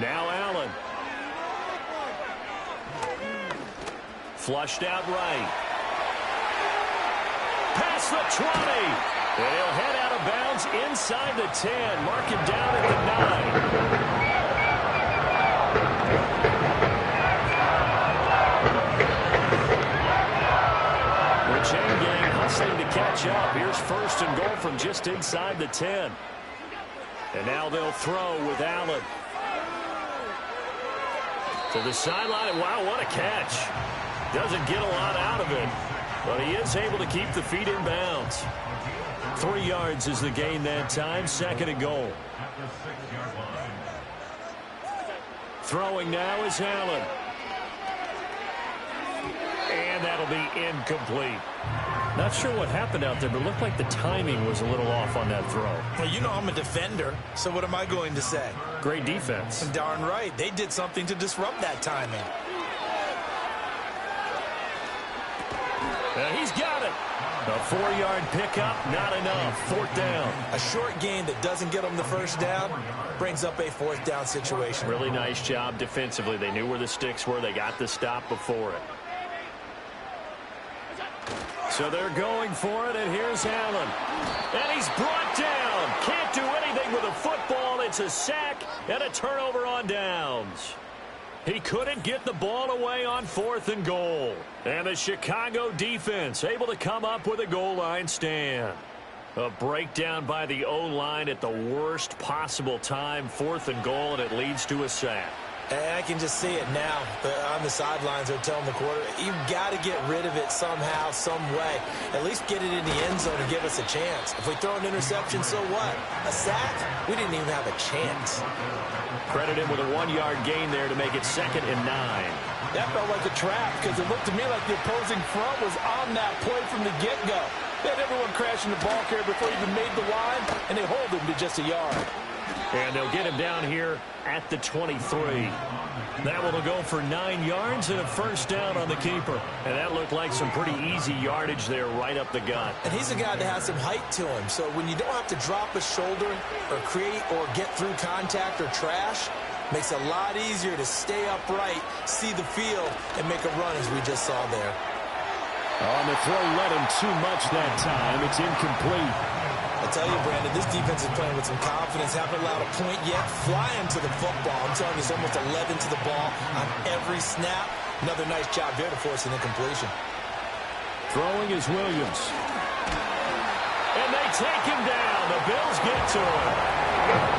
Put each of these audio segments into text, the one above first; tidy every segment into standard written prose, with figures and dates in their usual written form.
Now Allen. Flushed out right. Past the 20. And he'll head out of bounds inside the 10. Mark him down at the 9. The chain gang hustling to catch up. Here's first and goal from just inside the 10. And now they'll throw with Allen. To the sideline, and wow, what a catch. Doesn't get a lot out of it, but he is able to keep the feet in bounds. 3 yards is the gain that time, second and goal. Throwing now is Allen. And that'll be incomplete. Not sure what happened out there, but it looked like the timing was a little off on that throw. Well, you know I'm a defender, so what am I going to say? Great defense. Darn right. They did something to disrupt that timing. He's got it. A 4-yard pickup, not enough. Fourth down. A short gain that doesn't get them the first down brings up a fourth down situation. Really nice job defensively. They knew where the sticks were. They got the stop before it. So they're going for it, and here's Allen. And he's brought down. Can't do anything with a football. It's a sack and a turnover on downs. He couldn't get the ball away on fourth and goal. And the Chicago defense able to come up with a goal line stand. A breakdown by the O-line at the worst possible time. Fourth and goal, and it leads to a sack. And I can just see it now. On the sidelines, they're telling the quarterback, you've got to get rid of it somehow, some way. At least get it in the end zone and give us a chance. If we throw an interception, so what? A sack? We didn't even have a chance. Credit him with a 1-yard gain there to make it second and 9. That felt like a trap because it looked to me like the opposing front was on that play from the get-go. They had everyone crashing the ball carrier before he even made the line, and they hold him to just a yard. And they'll get him down here at the 23. That will go for 9 yards and a first down on the keeper. And that looked like some pretty easy yardage there right up the gut. And he's a guy that has some height to him. So when you don't have to drop a shoulder or create or get through contact or trash, makes it a lot easier to stay upright, see the field, and make a run as we just saw there. On the throw, led him too much that time. It's incomplete. I tell you, Brandon, this defense is playing with some confidence. Haven't allowed a point yet. Flying to the football. I'm telling you, it's almost 11 to the ball on every snap. Another nice job there to force an incompletion. Throwing is Williams. And they take him down. The Bills get to him.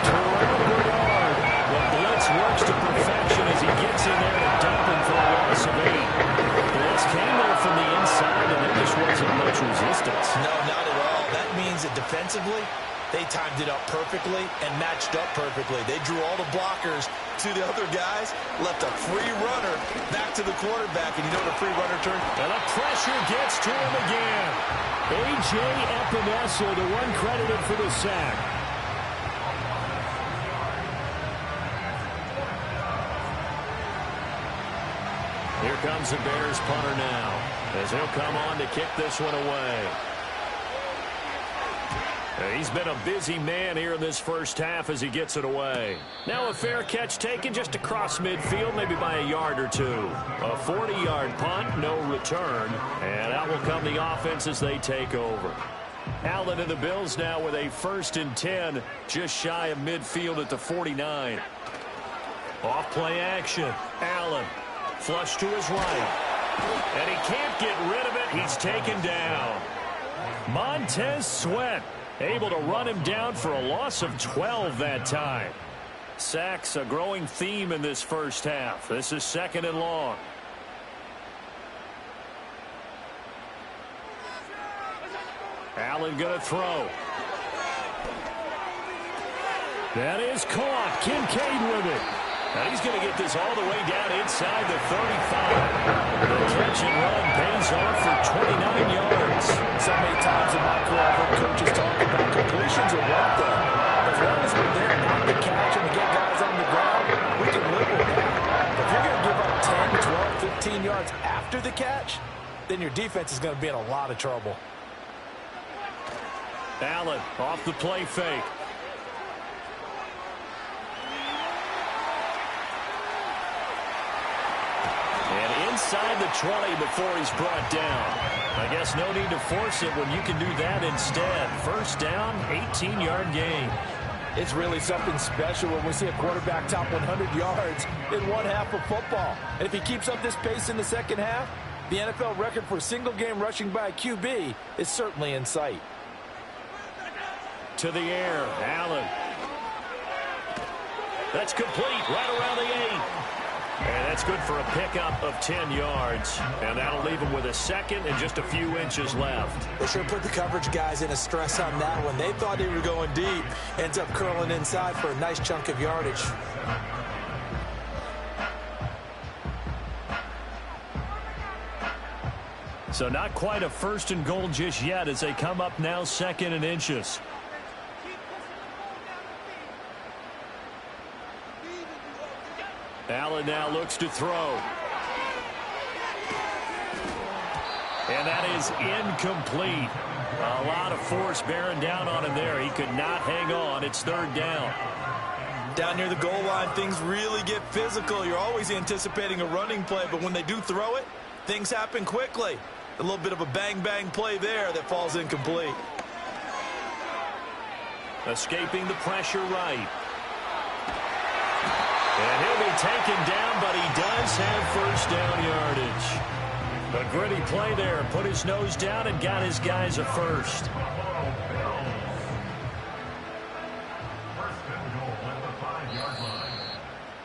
Terrific yard. The blitz works to perfection as he gets in there to dump him for a loss of 8. Blitz came there from the inside, and there just wasn't much resistance. No, not at all. That means that defensively, they timed it up perfectly and matched up perfectly. They drew all the blockers to the other guys, left a free runner back to the quarterback, and you know the free runner turned. And the pressure gets to him again. A.J. Epinesa, the one credited for the sack. Here comes the Bears punter now, as he'll come on to kick this one away. He's been a busy man here in this first half as he gets it away. Now a fair catch taken just across midfield, maybe by a yard or two. A 40-yard punt, no return, and out will come the offense as they take over. Allen and the Bills now with a 1st and 10, just shy of midfield at the 49. Off play action. Allen, flush to his right. And he can't get rid of it. He's taken down. Montez Sweat able to run him down for a loss of 12 that time. Sacks a growing theme in this first half. This is 2nd and long. Allen going to throw. That is caught. Kincaid with it. Now he's going to get this all the way down inside the 35. The catch and run pays off for 29 yards. So many times in my career I've heard coaches talk about completions are one thing. As long as we're there not to catch them and get guys on the ground, we can live with that. But if you're going to give up 10, 12, 15 yards after the catch, then your defense is going to be in a lot of trouble. Allen off the play fake. inside the 20 before he's brought down. I guess no need to force it when you can do that instead. First down, 18-yard gain. It's really something special when we see a quarterback top 100 yards in one half of football. And if he keeps up this pace in the second half, the NFL record for single-game rushing by a QB is certainly in sight. To the air, Allen. That's complete right around the 8. And that's good for a pickup of 10 yards. And that'll leave him with a second and just a few inches left. They sure put the coverage guys in a stress on that one. They thought they were going deep. Ends up curling inside for a nice chunk of yardage. So not quite a first and goal just yet as they come up now second and inches. Allen now looks to throw. And that is incomplete. A lot of force bearing down on him there. He could not hang on. It's third down. Down near the goal line, things really get physical. You're always anticipating a running play, but when they do throw it, things happen quickly. A little bit of a bang-bang play there that falls incomplete. Escaping the pressure right. And he'll be taken down, but he does have first down yardage. A gritty play there. Put his nose down and got his guys a first.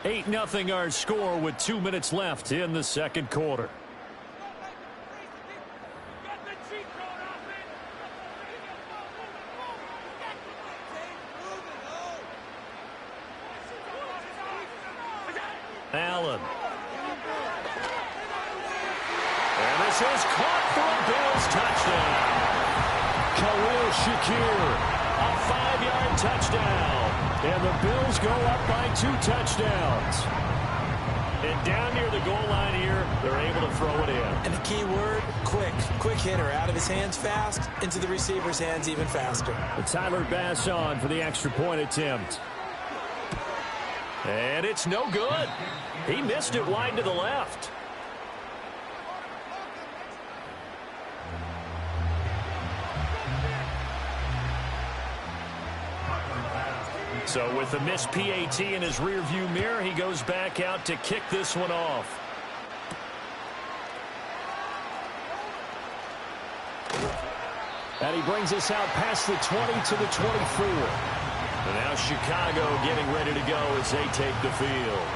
Eight 8-0 our score with 2 minutes left in the second quarter. Allen. And this is caught for a Bills touchdown. Khalil Shakir, a 5-yard touchdown. And the Bills go up by 2 touchdowns. And down near the goal line here, they're able to throw it in. And the key word, quick. Quick hitter. Out of his hands fast, into the receiver's hands even faster. Tyler Bass on for the extra point attempt. And it's no good. He missed it wide to the left. So with the missed PAT in his rearview mirror, he goes back out to kick this one off. And he brings us out past the 20 to the 24. And now Chicago getting ready to go as they take the field.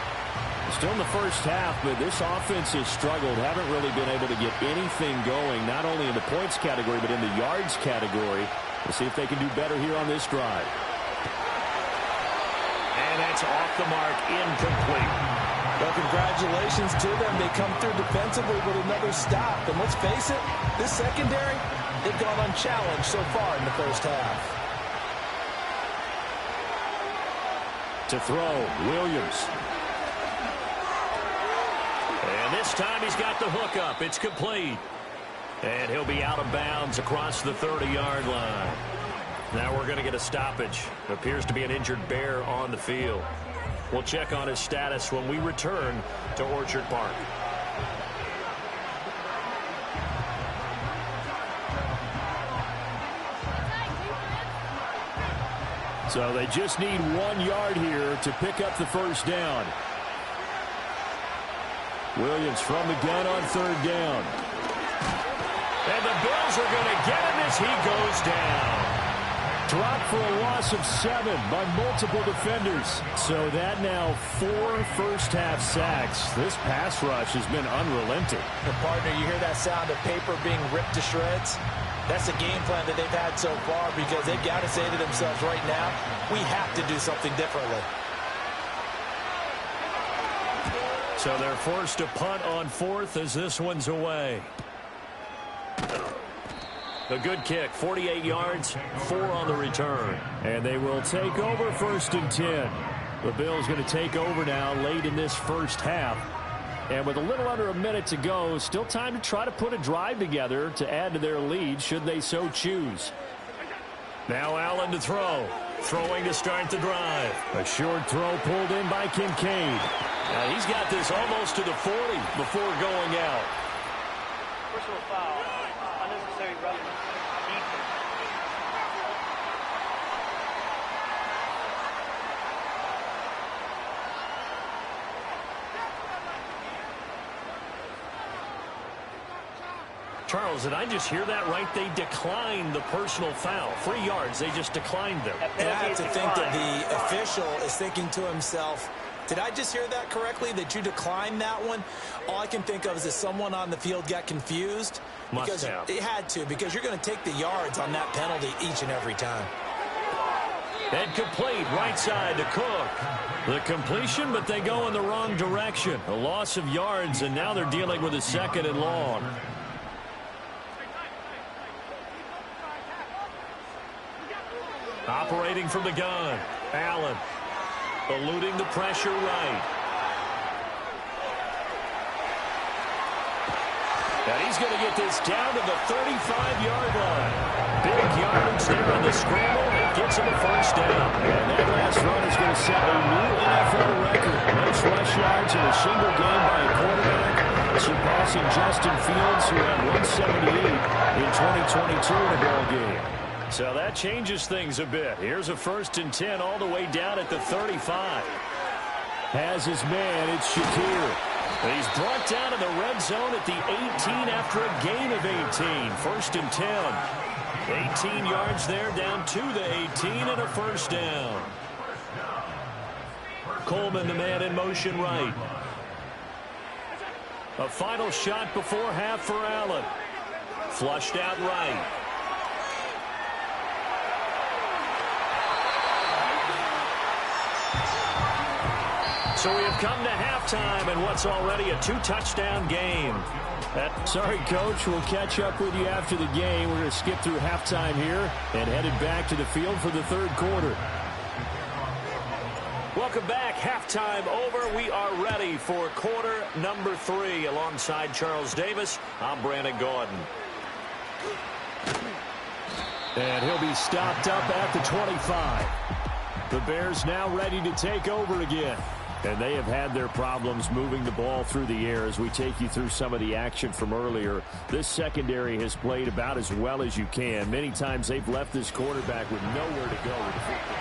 Still in the first half, but this offense has struggled. Haven't really been able to get anything going, not only in the points category, but in the yards category. We'll see if they can do better here on this drive. And that's off the mark, incomplete. Well, congratulations to them. They come through defensively with another stop. And let's face it, this secondary, they've gone unchallenged so far in the first half. To throw, Williams. And this time he's got the hook up. It's complete. And he'll be out of bounds across the 30-yard line. Now we're going to get a stoppage. Appears to be an injured Bear on the field. We'll check on his status when we return to Orchard Park. So they just need 1 yard here to pick up the first down. Williams from the gun on third down. And the Bills are going to get him as he goes down. Dropped for a loss of 7 by multiple defenders. So that now 4 first-half sacks. This pass rush has been unrelenting. And partner, you hear that sound of paper being ripped to shreds? That's the game plan that they've had so far because they've got to say to themselves right now, we have to do something differently. So they're forced to punt on 4th as this one's away. A good kick, 48 yards, 4 on the return. And they will take over 1st and 10. The Bills going to take over now late in this first half. And with a little under a minute to go, still time to try to put a drive together to add to their lead should they so choose. Now Allen to throw. Throwing to start the drive. A short throw pulled in by Kincaid. He's got this almost to the 40 before going out. Personal foul, unnecessary roughness, defense. Charles, did I just hear that right? They declined the personal foul. 3 yards, they just declined them. And I have to think that the official is thinking to himself, did I just hear that correctly, that you declined that one? All I can think of is that someone on the field got confused. Must have. It had to, because you're going to take the yards on that penalty each and every time. And complete, right side to Cook. The completion, but they go in the wrong direction. A loss of yards, and now they're dealing with a 2nd and long. Operating from the gun, Allen. Eluding the pressure right. And he's going to get this down to the 35-yard line. Big yardage there on the scramble. It gets him a first down. And that last run is going to set a new NFL record. Most rush yards in a single game by a quarterback, surpassing Justin Fields, who had 178 in 2022 in a ball game. So that changes things a bit. Here's a 1st and 10 all the way down at the 35. Has his man, it's Shakir. He's brought down to the red zone at the 18 after a gain of 18. 1st and 10. 18 yards there, down to the 18, and a first down. Coleman, the man in motion right. A final shot before half for Allen. Flushed out right. So we have come to halftime and what's already a 2-touchdown game. Sorry, Coach. We'll catch up with you after the game. We're going to skip through halftime here and headed back to the field for the 3rd quarter. Welcome back. Halftime over. We are ready for quarter number 3. Alongside Charles Davis, I'm Brandon Gordon. And he'll be stopped up at the 25. The Bears now ready to take over again. And they have had their problems moving the ball through the air as we take you through some of the action from earlier. This secondary has played about as well as you can. Many times they've left this quarterback with nowhere to go with the football.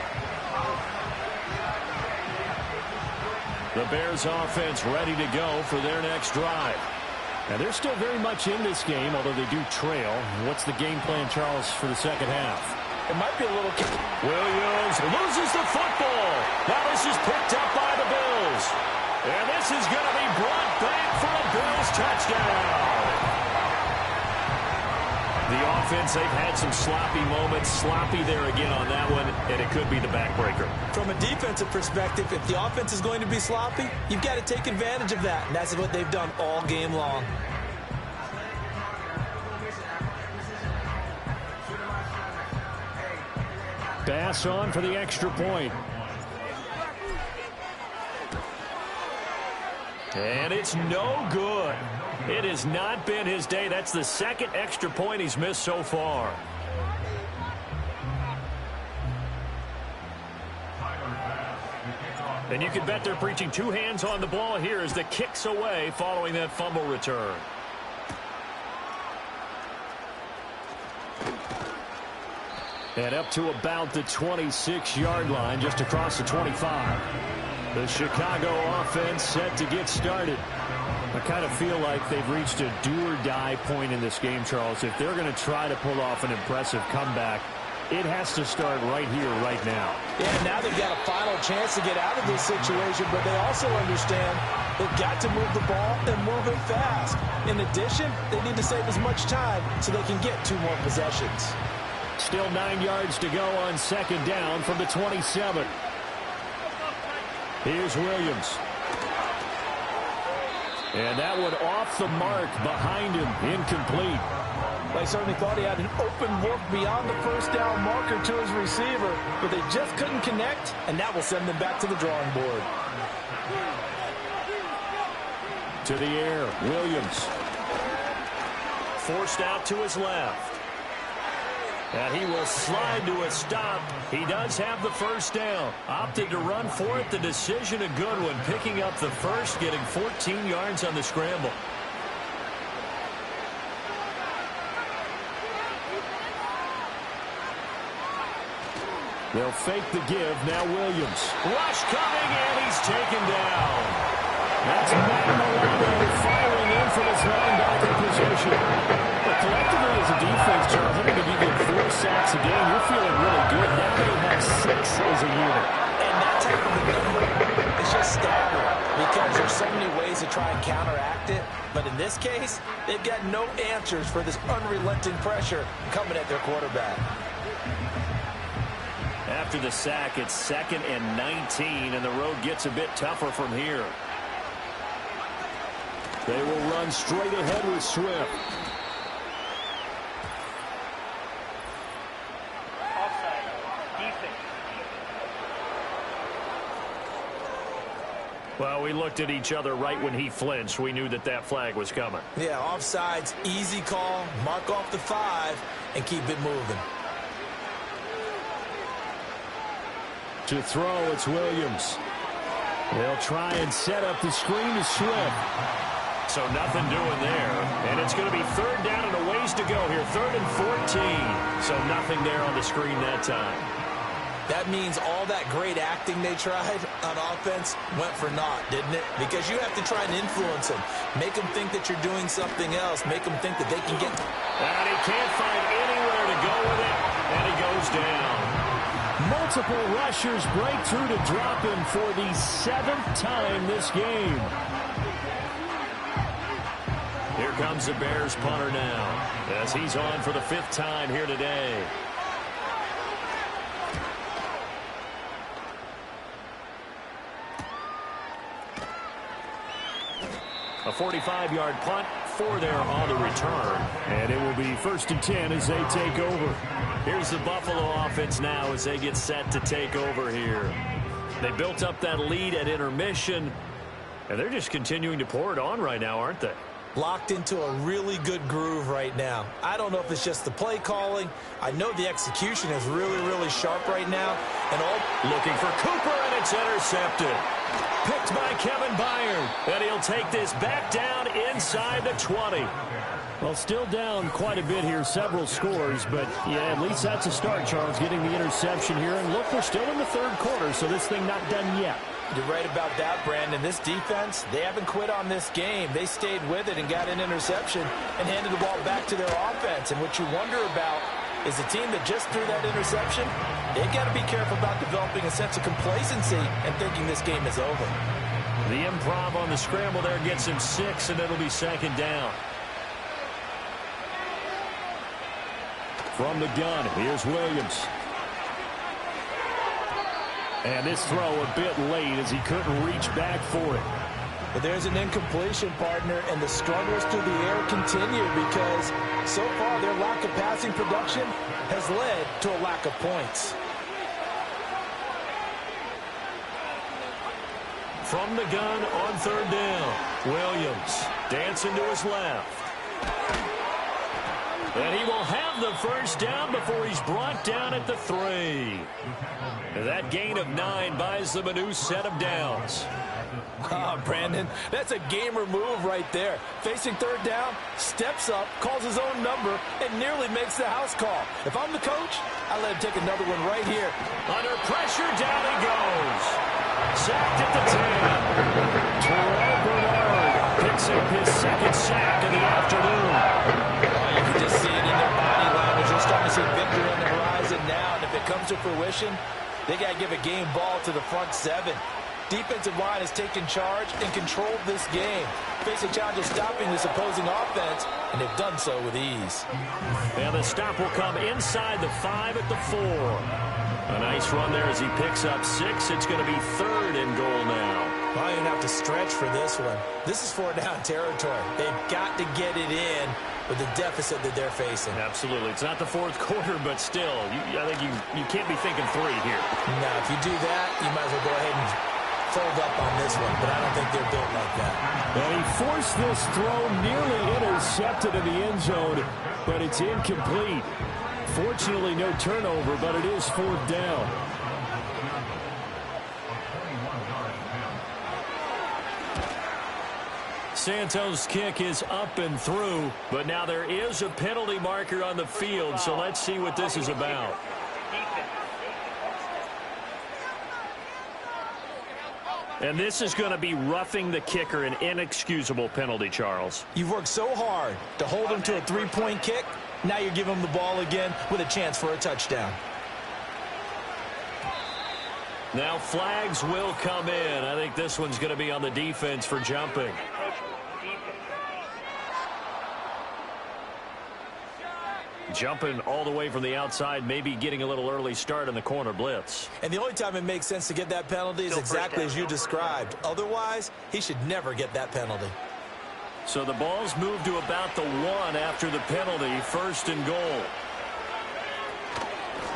The Bears offense ready to go for their next drive. Now they're still very much in this game, although they do trail. What's the game plan, Charles, for the second half? It might be a little... Williams loses the football. Now this is picked up by the Bills. And this is going to be brought back for a Bills touchdown. The offense, they've had some sloppy moments. Sloppy there again on that one, and it could be the backbreaker. From a defensive perspective, if the offense is going to be sloppy, you've got to take advantage of that. And that's what they've done all game long. Pass on for the extra point. And it's no good. It has not been his day. That's the 2nd extra point he's missed so far. And you can bet they're preaching 2 hands on the ball here as the kick's away following that fumble return. And up to about the 26-yard line, just across the 25. The Chicago offense set to get started. I kind of feel like they've reached a do-or-die point in this game, Charles. If they're going to try to pull off an impressive comeback, it has to start right here, right now. Yeah, now they've got a final chance to get out of this situation, but they also understand they've got to move the ball and move it fast. In addition, they need to save as much time so they can get 2 more possessions. Still 9 yards to go on 2nd down from the 27. Here's Williams. And that one off the mark behind him, incomplete. They certainly thought he had an open look beyond the first down marker to his receiver, but they just couldn't connect, and that will send them back to the drawing board. To the air, Williams. Forced out to his left. And he will slide to a stop. He does have the first down. Opted to run for it. The decision a good one. Picking up the first, getting 14 yards on the scramble. They'll fake the give. Now Williams. Rush coming, and he's taken down. That's Madden firing in from his linebacker position. But collectively as a defense, Charles, I think if you get 4 sacks a game, you're feeling really good. Now they have 6 as a unit. And that type of a number is just staggering because there's so many ways to try and counteract it. But in this case, they've got no answers for this unrelenting pressure coming at their quarterback. After the sack, it's 2nd and 19, and the road gets a bit tougher from here. They will run straight ahead with Swift. Offside. Defense. Well, we looked at each other right when he flinched. We knew that that flag was coming. Yeah, offsides, easy call, mark off the 5, and keep it moving. To throw, it's Williams. They'll try and set up the screen to Swift. So nothing doing there. And it's going to be 3rd down and a ways to go here. 3rd and 14. So nothing there on the screen that time. That means all that great acting they tried on offense went for naught, didn't it? Because you have to try and influence them. Make them think that you're doing something else. Make them think that they can get... And he can't find anywhere to go with it. And he goes down. Multiple rushers break through to drop him for the 7th time this game. Here comes the Bears punter now as he's on for the 5th time here today. A 45-yard punt for there on the return. And it will be 1st and 10 as they take over. Here's the Buffalo offense now as they get set to take over here. They built up that lead at intermission, and they're just continuing to pour it on right now, aren't they? Locked into a really good groove right now. I don't know if it's just the play calling. I know the execution is really, really sharp right now. And all looking for Cooper, and it's intercepted. Picked by Kevin Byard. And he'll take this back down inside the 20. Well, still down quite a bit here, several scores, but yeah, at least that's a start, Charles, getting the interception here. And look, we're still in the 3rd quarter, so this thing not done yet. You're right about that, Brandon. This defense, they haven't quit on this game. They stayed with it and got an interception and handed the ball back to their offense. And what you wonder about is the team that just threw that interception, they've got to be careful about developing a sense of complacency and thinking this game is over. The improv on the scramble there gets him 6, and it'll be 2nd down. From the gun, here's Williams. And this throw a bit late as he couldn't reach back for it. But there's an incompletion, partner, and the struggles through the air continue because so far their lack of passing production has led to a lack of points. From the gun on 3rd down, Williams dancing to his left. And he will have the first down before he's brought down at the 3. That gain of 9 buys them a new set of downs. Brandon, that's a gamer move right there. Facing 3rd down, steps up, calls his own number, and nearly makes the house call. If I'm the coach, I let him take another one right here. Under pressure, down he goes. Sacked at the 10. Terrell Bernard picks up his 2nd sack of the afternoon. You can just see it in their body language. They're starting to see victory on the horizon now, and if it comes to fruition, they got to give a game ball to the front 7. Defensive line has taken charge and controlled this game, facing challenges stopping this opposing offense, and they've done so with ease. And the stop will come inside the 5 at the 4. A nice run there as he picks up 6. It's going to be 3rd and goal now. Well, you don't have to stretch for this one. This is 4 down territory. They've got to get it in with the deficit that they're facing. Absolutely. It's not the 4th quarter, but still, I think you can't be thinking 3 here. Now, if you do that, you might as well go ahead and fold up on this one, but I don't think they're built like that. And he forced this throw nearly intercepted in the end zone, but it's incomplete. Unfortunately, no turnover, but it is 4th down. Santos' kick is up and through, but now there is a penalty marker on the field, so let's see what this is about. And this is going to be roughing the kicker, an inexcusable penalty, Charles. You've worked so hard to hold him to a three-point kick. Now you give him the ball again with a chance for a touchdown. Now flags will come in. I think this one's going to be on the defense for jumping. Jumping all the way from the outside, maybe getting a little early start in the corner blitz. And the only time it makes sense to get that penalty is exactly as you described. Otherwise, he should never get that penalty. So the ball's moved to about the 1 after the penalty, 1st and goal.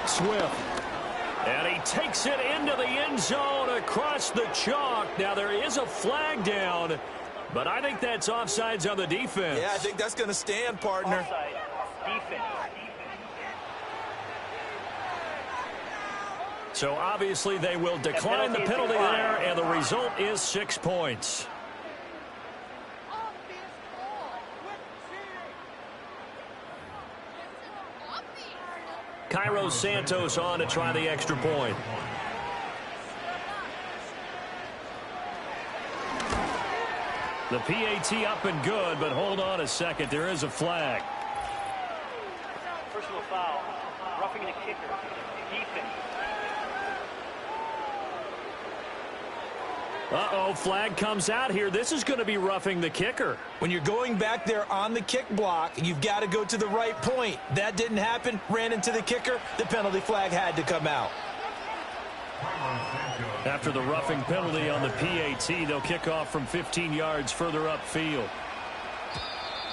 Swift. And he takes it into the end zone across the chalk. Now there is a flag down, but I think that's offsides on the defense. Yeah, I think that's going to stand, partner. Offside. Defense. So obviously they will decline the penalty there, and the result is 6 points. Cairo Santos on to try the extra point. The PAT up and good, but hold on a second. There is a flag. Personal foul. Roughing the kicker. Defense. Uh-oh, flag comes out here. This is going to be roughing the kicker. When you're going back there on the kick block, you've got to go to the right point. That didn't happen. Ran into the kicker. The penalty flag had to come out. After the roughing penalty on the PAT, they'll kick off from 15 yards further upfield.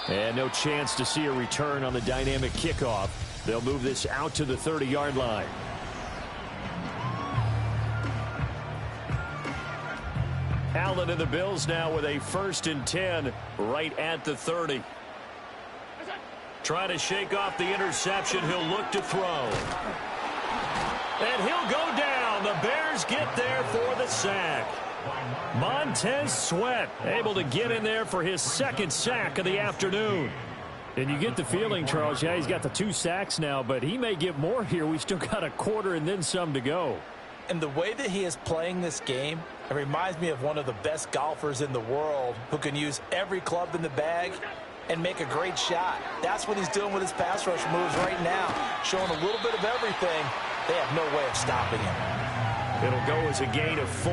And no chance to see a return on the dynamic kickoff. They'll move this out to the 30-yard line. Allen and the Bills now with a 1st and 10 right at the 30. Trying to shake off the interception. He'll look to throw. And he'll go down. The Bears get there for the sack. Montez Sweat able to get in there for his 2nd sack of the afternoon. And you get the feeling, Charles, yeah, he's got the 2 sacks now, but he may get more here. We still got a quarter and then some to go. And the way that he is playing this game, it reminds me of one of the best golfers in the world who can use every club in the bag and make a great shot. That's what he's doing with his pass rush moves right now, showing a little bit of everything. They have no way of stopping him. It'll go as a gain of 4,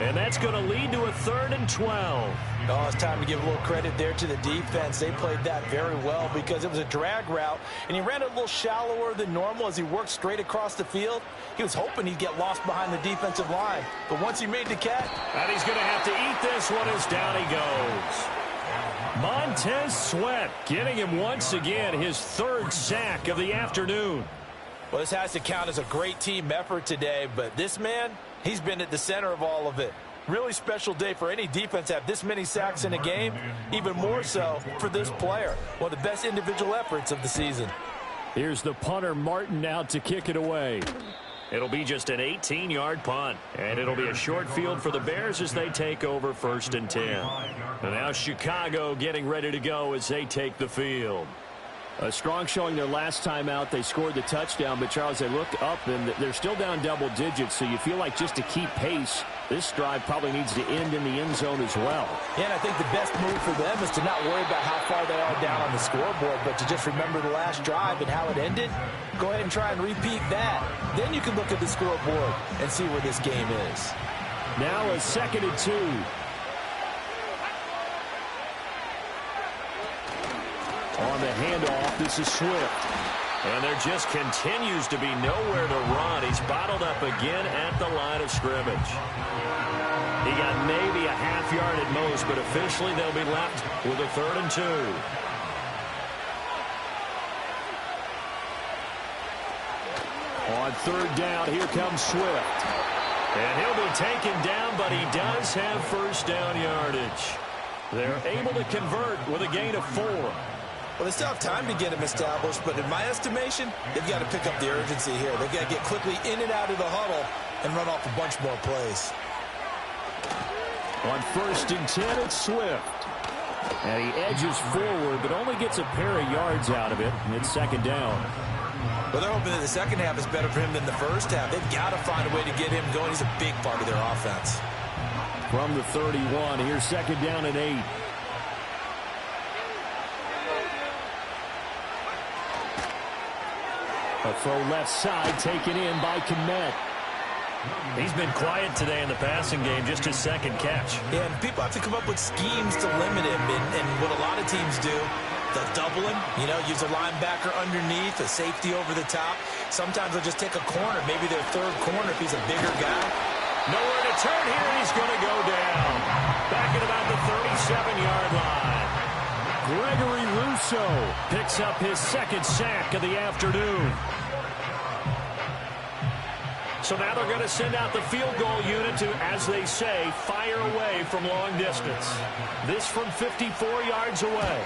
and that's going to lead to a 3rd and 12. Oh, it's time to give a little credit there to the defense. They played that very well because it was a drag route, and he ran it a little shallower than normal as he worked straight across the field. He was hoping he'd get lost behind the defensive line, but once he made the catch, and he's going to have to eat this one as down he goes. Montez Sweat getting him once again his 3rd sack of the afternoon. Well, this has to count as a great team effort today, but this man, he's been at the center of all of it. Really special day for any defense to have this many sacks in a game, even more so for this player. One of the best individual efforts of the season. Here's the punter, Martin, out to kick it away. It'll be just an 18-yard punt, and it'll be a short field for the Bears as they take over 1st and 10. And now Chicago getting ready to go as they take the field. A strong showing their last time out. They scored the touchdown, but, Charles, they look up, and they're still down double digits, so you feel like just to keep pace, this drive probably needs to end in the end zone as well. Yeah, and I think the best move for them is to not worry about how far they are down on the scoreboard, but to just remember the last drive and how it ended. Go ahead and try and repeat that. Then you can look at the scoreboard and see where this game is. Now a 2nd and 2. On the handoff, this is Swift. And there just continues to be nowhere to run. He's bottled up again at the line of scrimmage. He got maybe a half yard at most, but officially they'll be left with a 3rd and 2. On 3rd down, here comes Swift. And he'll be taken down, but he does have 1st down yardage. They're able to convert with a gain of 4. Well, they still have time to get him established, but in my estimation, they've got to pick up the urgency here. They've got to get quickly in and out of the huddle and run off a bunch more plays. On 1st and 10, it's Swift. And he edges forward, but only gets a pair of yards out of it. And it's 2nd down. Well, they're hoping that the second half is better for him than the first half. They've got to find a way to get him going. He's a big part of their offense. From the 31, here's 2nd down and 8. A throw left side taken in by Kmet. He's been quiet today in the passing game, just his 2nd catch. Yeah, and people have to come up with schemes to limit him. And what a lot of teams do, they'll double him, use a linebacker underneath, a safety over the top. Sometimes they'll just take a corner, maybe their 3rd corner if he's a bigger guy. Nowhere to turn here, and he's going to go down. Back at about the 37-yard line. Gregory Rousseau picks up his 2nd sack of the afternoon. So now they're going to send out the field goal unit to, as they say, fire away from long distance. This from 54 yards away.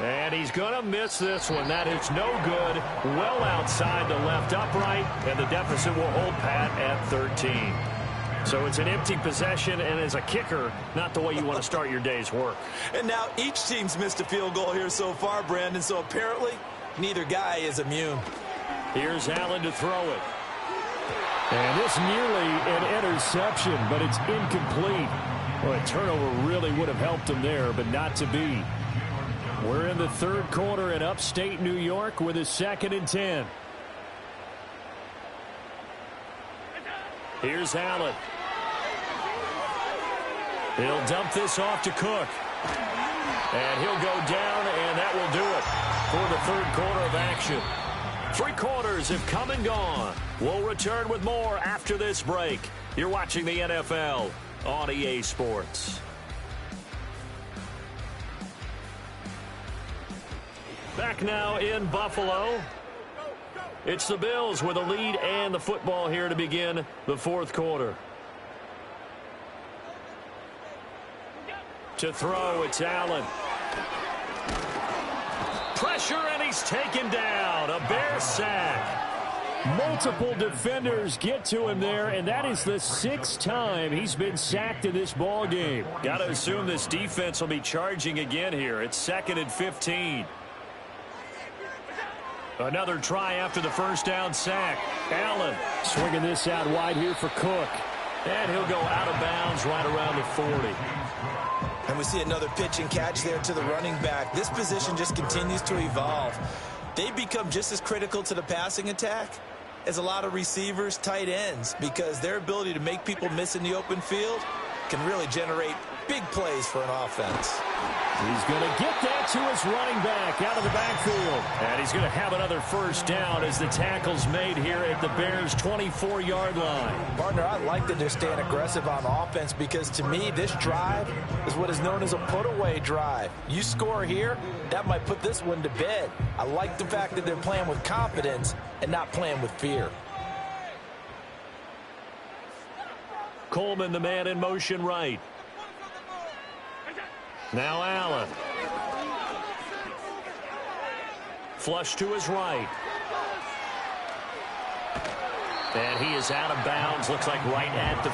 And he's going to miss this one. That is no good. Well outside the left upright, and the deficit will hold pat at 13. So it's an empty possession, and as a kicker, not the way you want to start your day's work. And now each team's missed a field goal here so far, Brandon, so apparently neither guy is immune. Here's Allen to throw it. And this nearly an interception, but it's incomplete. Well, a turnover really would have helped him there, but not to be. We're in the 3rd quarter in upstate New York with a 2nd and 10. Here's Allen. He'll dump this off to Cook. And he'll go down, and that will do it for the 3rd quarter of action. 3 quarters have come and gone. We'll return with more after this break. You're watching the NFL on EA Sports. Back now in Buffalo. It's the Bills with a lead and the football here to begin the 4th quarter. To throw, it's Allen. Pressure, and he's taken down. A Bear sack. Multiple defenders get to him there, and that is the 6th time he's been sacked in this ball game. Got to assume this defense will be charging again here. It's 2nd and 15. Another try after the 1st down sack. Allen swinging this out wide here for Cook. And he'll go out of bounds right around the 40. And we see another pitch and catch there to the running back. This position just continues to evolve. They become just as critical to the passing attack as a lot of receivers, tight ends, because their ability to make people miss in the open field can really generate big plays for an offense. He's going to get that to his running back out of the backfield. And he's going to have another 1st down as the tackle's made here at the Bears' 24-yard line. Partner, I like that they're staying aggressive on offense because, to me, this drive is what is known as a put-away drive. You score here, that might put this one to bed. I like the fact that they're playing with confidence and not playing with fear. Coleman, the man in motion right. Now Allen. Flush to his right. And he is out of bounds. Looks like right at the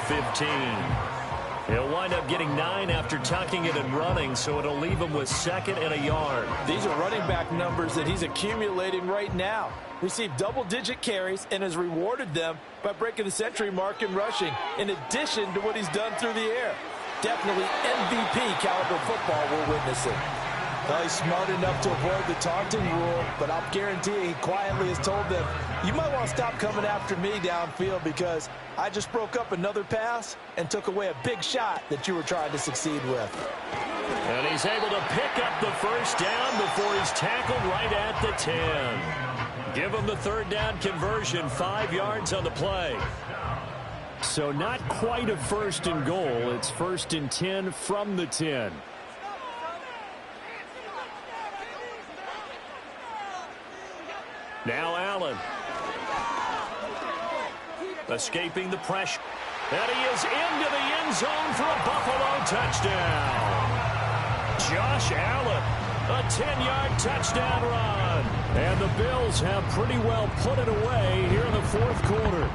15. He'll wind up getting 9 after tucking it and running, so it'll leave him with 2nd and a yard. These are running back numbers that he's accumulating right now. Received double-digit carries and has rewarded them by breaking the century mark in rushing, in addition to what he's done through the air. Definitely MVP caliber football we're witnessing. Well, he's smart enough to avoid the taunting rule, but I'll guarantee he quietly has told them, you might want to stop coming after me downfield because I just broke up another pass and took away a big shot that you were trying to succeed with. And he's able to pick up the 1st down before he's tackled right at the 10. Give him the 3rd down conversion, 5 yards on the play. So not quite a 1st and goal. It's 1st and 10 from the 10. Now Allen. Escaping the pressure. And he is into the end zone for a Buffalo touchdown. Josh Allen A 10-yard touchdown run. And the Bills have pretty well put it away here in the fourth quarter.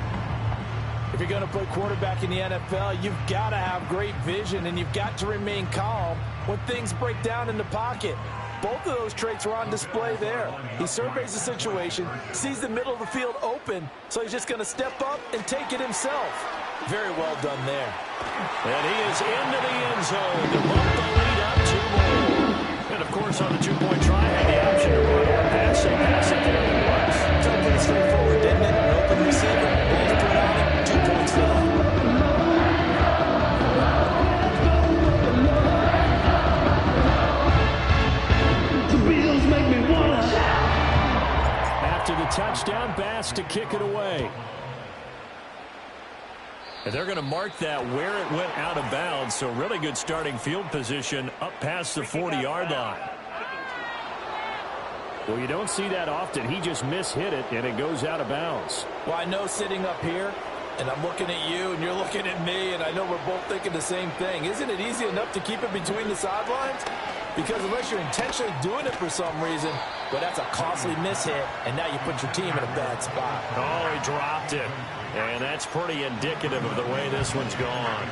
If you're going to play quarterback in the NFL, you've got to have great vision, and you've got to remain calm when things break down in the pocket. Both of those traits were on display there. He surveys the situation, sees the middle of the field open, so he's just going to step up and take it himself. Very well done there. And he is into the end zone to bump the lead up 2 more. And, of course, on the two-point try, had the option to run or pass it there it was. Felt pretty straightforward, didn't it? An open receiver, ball's put on it, 2 points for them. After the touchdown, Bass to kick it away. And they're going to mark that where it went out of bounds, so really good starting field position up past the 40-yard line. Well, you don't see that often. He just mishit it, and it goes out of bounds. Well, I know sitting up here, and I'm looking at you, and you're looking at me, and I know we're both thinking the same thing. Isn't it easy enough to keep it between the sidelines? Because unless you're intentionally doing it for some reason, well, that's a costly mishit, and now you put your team in a bad spot. Oh, he dropped it. And that's pretty indicative of the way this one's gone.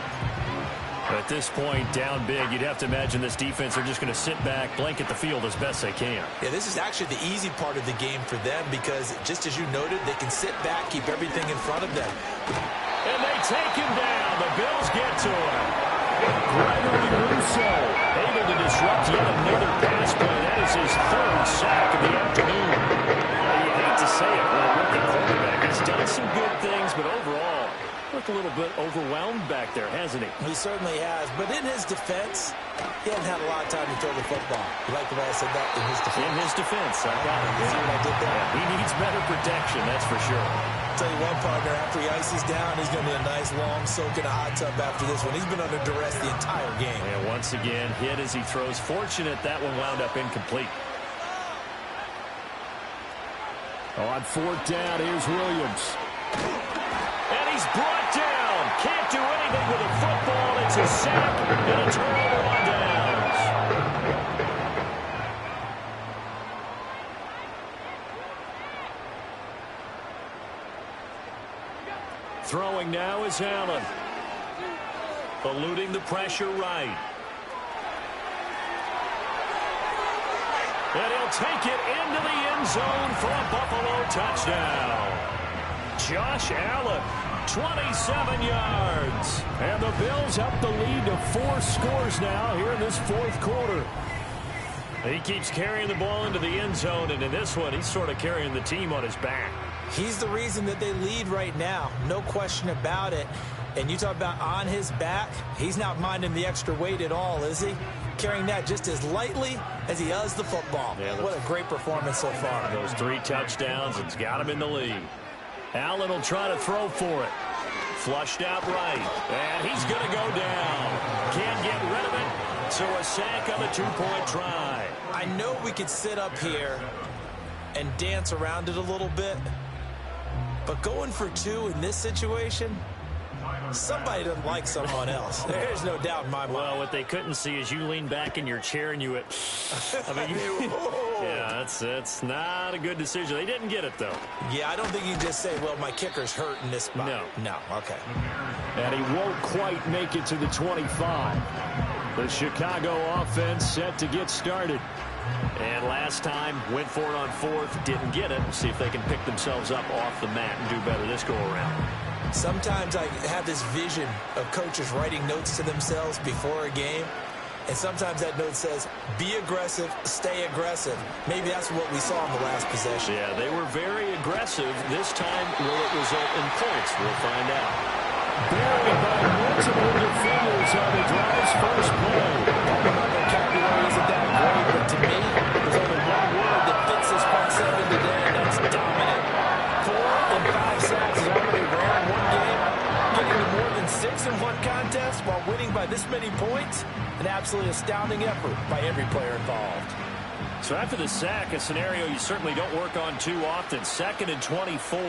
At this point, down big, you'd have to imagine this defense are just going to sit back, blanket the field as best they can. Yeah, this is actually the easy part of the game for them because, just as you noted, they can sit back, keep everything in front of them. And they take him down. The Bills get to him. Gregory Rousseau able to disrupt yet another pass play. That is his 3rd sack of the afternoon. You hate to say it, but with the quarterback, he's done some good things, but overall, looked a little bit overwhelmed back there, hasn't he? He certainly has, but in his defense, he hasn't had a lot of time to throw the football. You like the way I said that? In his defense. In his defense, I got it. You see what I did there? Yeah, he needs better protection, that's for sure. I'll tell you what, partner, after he ices down, he's going to be a nice long soak in a hot tub after this one. He's been under duress the entire game. And once again, hit as he throws. Fortunate that one wound up incomplete. On 4th down, here's Williams. And he's brought down. Can't do anything with a football. It's a sack and a turnover on downs. Throwing now is Allen. Eluding the pressure right. And he'll take it into the end zone for a Buffalo touchdown. Josh Allen, 27 yards. And the Bills up the lead to 4 scores now here in this 4th quarter. He keeps carrying the ball into the end zone, and in this one, he's sort of carrying the team on his back. He's the reason that they lead right now. No question about it. And you talk about on his back, he's not minding the extra weight at all, is he? Carrying that just as lightly as he does the football. Yeah, what a great performance so far. Those 3 touchdowns, it's got him in the lead. Allen will try to throw for it. Flushed out right. And he's going to go down. Can't get rid of it. So a sack on the 2-point try. I know we could sit up here and dance around it a little bit. But going for 2 in this situation, somebody doesn't like someone else. There's no doubt in my mind. Well, what they couldn't see is you lean back in your chair and you went, I mean, yeah, that's not a good decision. They didn't get it, though. Yeah, I don't think you can just say, well, my kicker's hurt in this spot. No, okay. And he won't quite make it to the 25. The Chicago offense set to get started. And last time, went for it on 4th, didn't get it. See if they can pick themselves up off the mat and do better this go-around. Sometimes I have this vision of coaches writing notes to themselves before a game, and sometimes that note says, be aggressive, stay aggressive. Maybe that's what we saw in the last possession. Yeah, they were very aggressive. This time, will it result in points? We'll find out. Buried by multiple defenders on the drive's first play. My vocabulary isn't that great, but to me, there's only one word that fits this front 7 today, and that's dominant. 4 and 5 sacks is already rare in one game. Getting to more than 6 in one contest while winning by this many points, an absolutely astounding effort by every player involved. So after the sack, a scenario you certainly don't work on too often. 2nd and 24.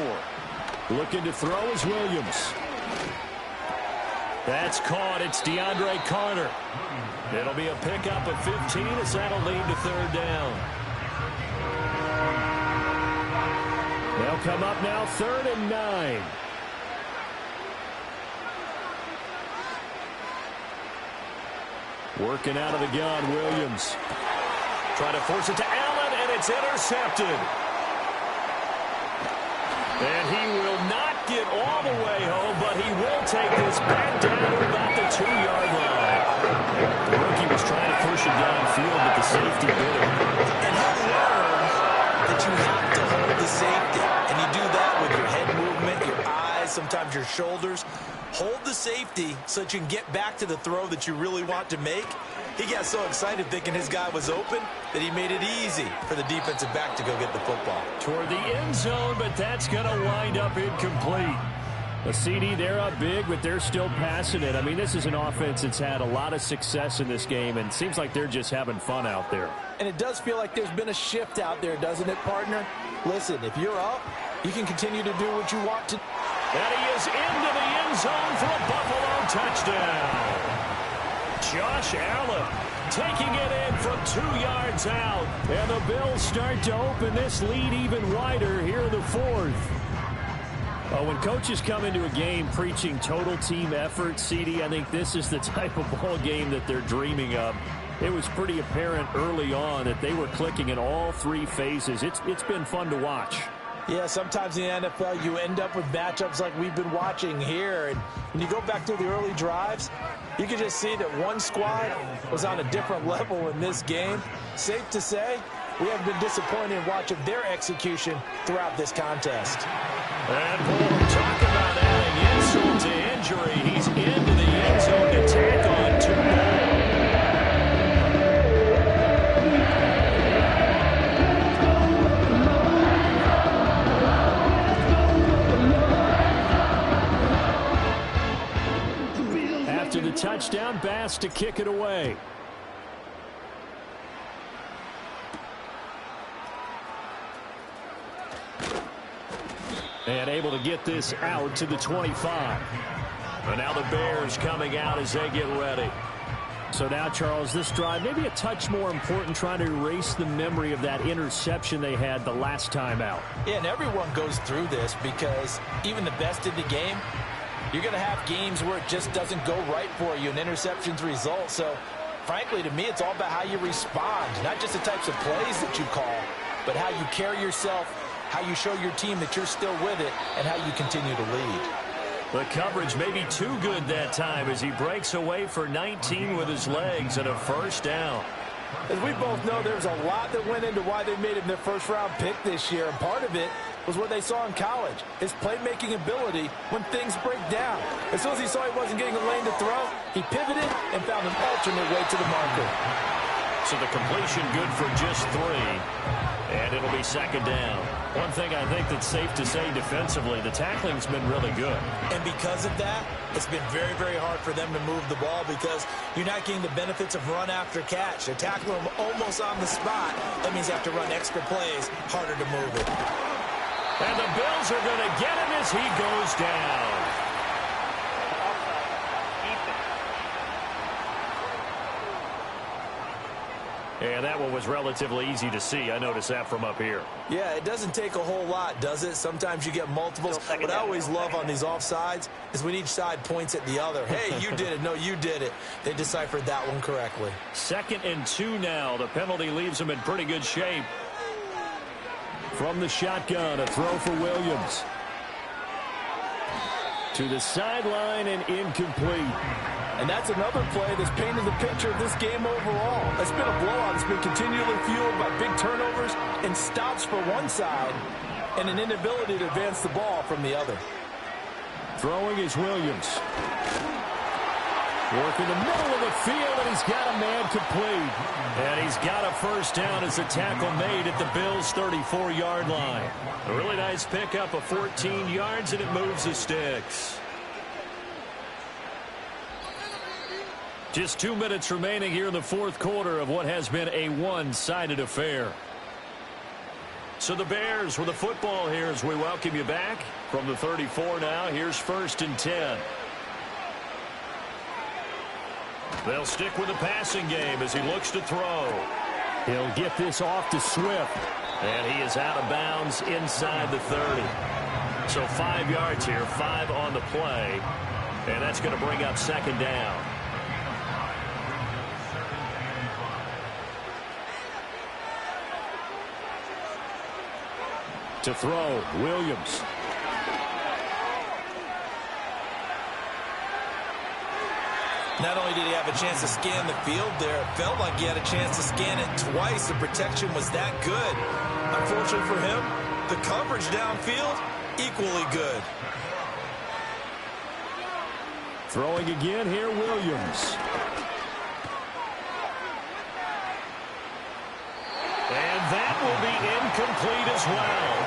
Looking to throw is Williams. That's caught. It's DeAndre Carter. It'll be a pickup of 15 as that'll lead to third down. They'll come up now 3rd and 9. Working out of the gun, Williams. Trying to force it to Allen, and it's intercepted. And he will not get all the way home, but he will take this back down to about the 2-yard line. The rookie was trying to push him downfield, but the safety did it. And he'll learn that you have to hold the safety. And you do that with your head movement, your eyes, sometimes your shoulders. Hold the safety so that you can get back to the throw that you really want to make. He got so excited thinking his guy was open that he made it easy for the defensive back to go get the football. Toward the end zone, but that's going to wind up incomplete. The CD, they're up big, but they're still passing it. I mean, this is an offense that's had a lot of success in this game, and it seems like they're just having fun out there. And it does feel like there's been a shift out there, doesn't it, partner? Listen, if you're up, you can continue to do what you want to. And he is into the end zone for a Buffalo touchdown. Josh Allen taking it in from 2 yards out. And the Bills start to open this lead even wider here in the 4th. When coaches come into a game preaching total team effort, CD, I think this is the type of ball game that they're dreaming of. It was pretty apparent early on that they were clicking in all 3 phases. It's been fun to watch. Yeah, sometimes in the NFL you end up with matchups like we've been watching here. And when you go back to the early drives, you can just see that one squad was on a different level in this game. Safe to say, we haven't been disappointed in watching their execution throughout this contest. And boy, talk about adding insult to injury. He's into the end zone to tack on 2 more. After the touchdown, Bass to kick it away. And able to get this out to the 25. And now the Bears coming out as they get ready. So now, Charles, this drive maybe a touch more important, trying to erase the memory of that interception they had the last time out. Yeah, and everyone goes through this because even the best in the game, you're going to have games where it just doesn't go right for you, and interceptions result. So, frankly, to me, it's all about how you respond, not just the types of plays that you call, but how you carry yourself, how you show your team that you're still with it, and how you continue to lead. The coverage may be too good that time as he breaks away for 19 with his legs and a first down. As we both know, there's a lot that went into why they made him their first-round pick this year, and part of it was what they saw in college, his playmaking ability when things break down. As soon as he saw he wasn't getting a lane to throw, he pivoted and found an alternate way to the marker. So the completion good for just 3, and it'll be second down. One thing I think that's safe to say defensively, the tackling's been really good. And because of that, it's been very, very hard for them to move the ball because you're not getting the benefits of run after catch. They're tackling him almost on the spot. That means you have to run extra plays, harder to move it. And the Bills are going to get him as he goes down. And that one was relatively easy to see. I noticed that from up here. Yeah, it doesn't take a whole lot, does it? Sometimes you get multiples. What I always love on these offsides is when each side points at the other. Hey, you did it. No, you did it. They deciphered that one correctly. 2nd and 2 now. The penalty leaves them in pretty good shape. From the shotgun, a throw for Williams. To the sideline and incomplete. And that's another play that's painted the picture of this game overall. It's been a blowout. It's been continually fueled by big turnovers and stops for one side and an inability to advance the ball from the other. Throwing is Williams. Working the middle of the field, and he's got a man complete. And he's got a first down as the tackle made at the Bills' 34-yard line. A really nice pickup of 14 yards, and it moves the sticks. Just 2 minutes remaining here in the 4th quarter of what has been a one-sided affair. So the Bears with the football here as we welcome you back from the 34 now. Here's 1st and 10. They'll stick with the passing game as he looks to throw. He'll get this off to Swift. And he is out of bounds inside the 30. So 5 yards here, 5 on the play. And that's going to bring up second down. To throw, Williams. Not only did he have a chance to scan the field there, it felt like he had a chance to scan it twice. The protection was that good. Unfortunately for him, the coverage downfield, equally good. Throwing again here, Williams. And that will be incomplete as well.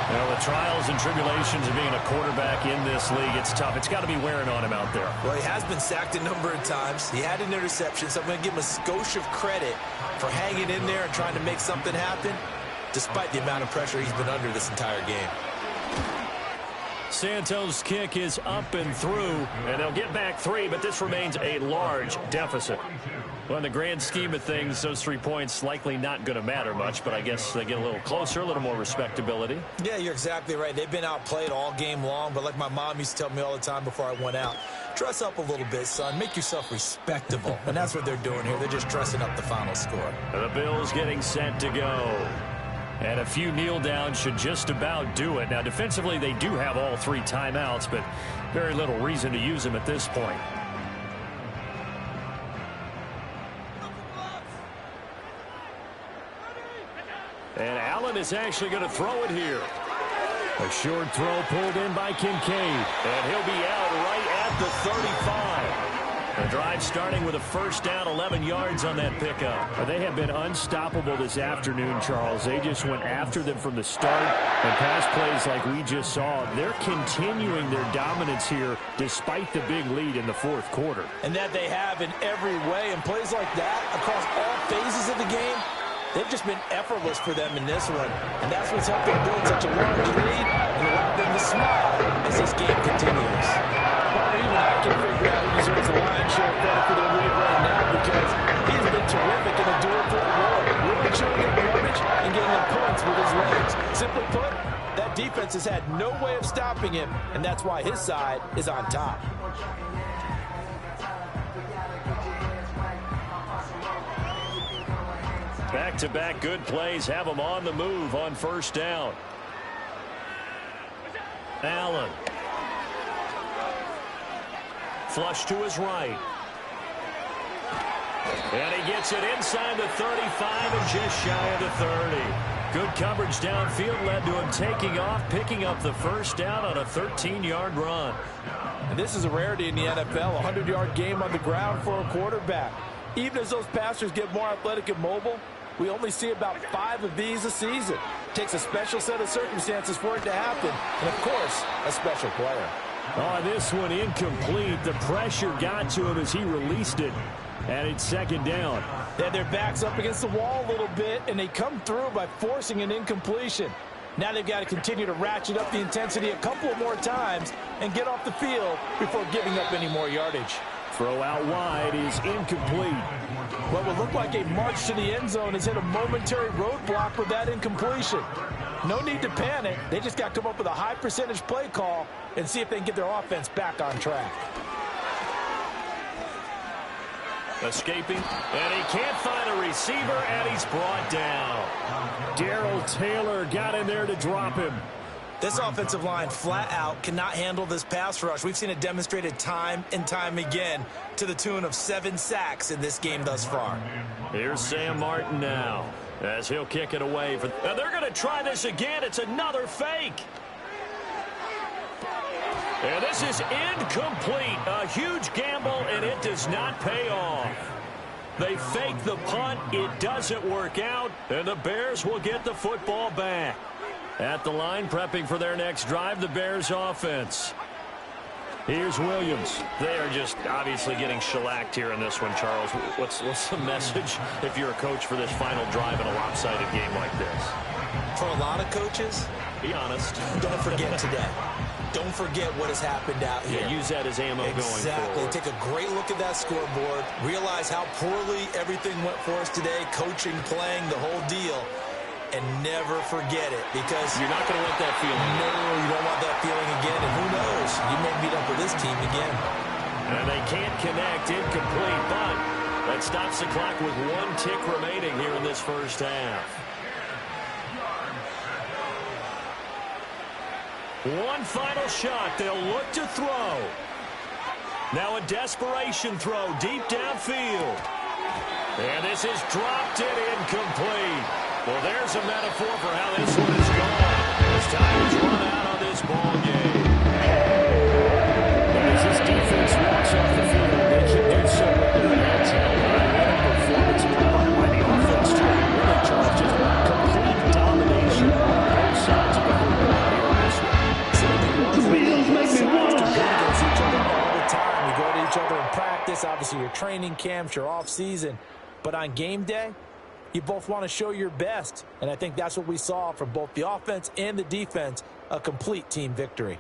Well, the trials and tribulations of being a quarterback in this league, it's tough. It's got to be wearing on him out there. Well, he has been sacked a number of times. He had an interception, so I'm going to give him a skosh of credit for hanging in there and trying to make something happen, despite the amount of pressure he's been under this entire game. Santos' kick is up and through, and they'll get back 3, but this remains a large deficit. Well, in the grand scheme of things, those 3 points likely not going to matter much, but I guess they get a little closer, a little more respectability. Yeah, you're exactly right. They've been outplayed all game long, but like my mom used to tell me all the time before I went out, dress up a little bit, son. Make yourself respectable. And that's what they're doing here. They're just dressing up the final score. The Bills getting set to go. And a few kneel downs should just about do it. Now, defensively, they do have all 3 timeouts, but very little reason to use them at this point. And Allen is actually going to throw it here. A short throw pulled in by Kincaid. And he'll be out right at the 35. The drive starting with a first down, 11 yards on that pickup. They have been unstoppable this afternoon, Charles. They just went after them from the start. And pass plays like we just saw, they're continuing their dominance here despite the big lead in the fourth quarter. And that they have in every way. And plays like that across all phases of the game, they've just been effortless for them in this one. And that's what's helped them build such a large lead and allowed them to smile as this game continues. Even I can figure out who deserves the lion's share of credit for their lead right now because he's been terrific in the dual-threat role, really chewing up yardage and getting them points with his legs. Simply put, that defense has had no way of stopping him, and that's why his side is on top. Back-to-back good plays have them on the move on first down. Allen. Flush to his right. And he gets it inside the 35 and just shy of the 30. Good coverage downfield led to him taking off, picking up the first down on a 13-yard run. And this is a rarity in the NFL, a 100-yard game on the ground for a quarterback. Even as those passers get more athletic and mobile, we only see about 5 of these a season. It takes a special set of circumstances for it to happen, and, of course, a special player. Oh, this one incomplete. The pressure got to him as he released it, and it's second down. They had their backs up against the wall a little bit, and they come through by forcing an incompletion. Now they've got to continue to ratchet up the intensity a couple more times and get off the field before giving up any more yardage. Throw out wide is incomplete. What would look like a march to the end zone has hit a momentary roadblock with that incompletion. No need to panic. They just got to come up with a high percentage play call and see if they can get their offense back on track. Escaping, and he can't find a receiver, and he's brought down. Darrell Taylor got in there to drop him. This offensive line flat out cannot handle this pass rush. We've seen it demonstrated time and time again to the tune of 7 sacks in this game thus far. Here's Sam Martin now as he'll kick it away. And they're going to try this again. It's another fake. And this is incomplete. A huge gamble, and it does not pay off. They fake the punt. It doesn't work out, and the Bears will get the football back. At the line, prepping for their next drive, the Bears offense. Here's Williams. They are just obviously getting shellacked here in this one, Charles. What's the message if you're a coach for this final drive in a lopsided game like this? For a lot of coaches, be honest. Don't forget today. Don't forget what has happened out here. Yeah, use that as ammo going forward. Exactly. Take a great look at that scoreboard. Realize how poorly everything went for us today. Coaching, playing, the whole deal. And never forget it, because you're not going to want that feeling. No, you don't want that feeling again. And who knows? You may meet up with this team again. And they can't connect, incomplete, but that stops the clock with 1 tick remaining here in this first half. One final shot. They'll look to throw. Now a desperation throw deep downfield. And this is dropped it incomplete. Well, there's a metaphor for how this one is gone. As time has run out on this ball game. As this defense walks off the field, they should do so with their heads held high. What a performance by the offense, too. Really, Charles, just complete domination on both sides of the football here in this one. Against each other all the time. You go to each other in practice. Obviously, your training camps, your off season. But on game day, you both want to show your best. And I think that's what we saw from both the offense and the defense, a complete team victory.